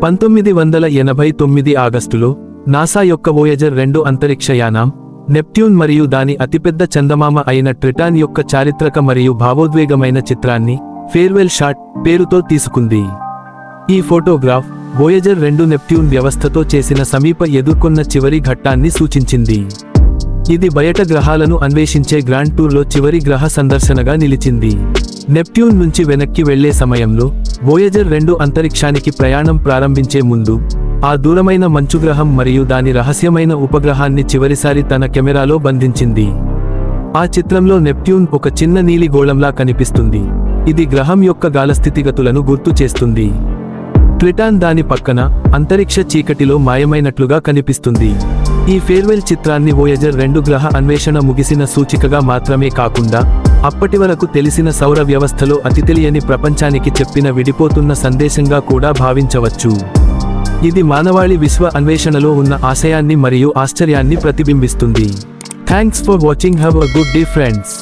1989 ఆగస్టులో నాసా యొక్క Voyager 2 అంతరిక్షయానం Neptune మరియు దాని అతిపెద్ద చందమామ అయిన ట్రిటాన్ యొక్క చారిత్రక మరియు భావోద్వేగమైన చిత్రాన్ని ఫేర్వెల్ షాట్ పేరుతో తీసుకుంది. ఈ ఫోటోగ్రాఫ్ వోయేజర్ 2 నెప్ట్యూన్ వ్యవస్థతో చేసిన సమీప ఎదుర్కొన్న చివరి ఘట్టాన్ని సూచించింది. ఇది బయట గ్రహాలను అన్వేషించే గ్రాండ్ టూర్లో చివరి గ్రహ సందర్శనగా నిలిచింది. నెప్ట్యూన్ నుంచి వెనక్కి వెళ్లే సమయంలో వోయేజర్ 2 అంతరిక్షానికి ప్రయాణం ప్రారంభించే ముందు ఆ దూరమైన మంచుగ్రహం మరియు దాని రహస్యమైన ఉపగ్రహాన్ని చివరిసారి తన కెమెరాలో బంధించింది. ఆ చిత్రంలో నెప్ట్యూన్ ఒక చిన్న నీలి గోళంలా కనిపిస్తుంది. ఇది గ్రహం యొక్క గాలస్థితిగతులను గుర్తు చేస్తుంది. ట్రిటాన్ దాని పక్కన అంతరిక్ష చీకటిలో మాయమైనట్లుగా కనిపిస్తుంది. ఈ ఫేర్వెల్ చిత్రాన్ని వోయేజర్ 2 గ్రహ అన్వేషణ ముగిసిన సూచికగా మాత్రమే కాకుండా అప్పటి వరకు తెలిసిన సౌర వ్యవస్థలో అతితెలియని ప్రపంచానికి చెప్పిన విడిపోతున్న సందేశంగా కూడా భావించవచ్చు. ఇది మానవాళి విశ్వ అన్వేషణలో ఉన్న ఆశయాన్ని మరియు ఆశ్చర్యాన్ని ప్రతిబింబిస్తుంది. Thanks for watching. Have a good day friends.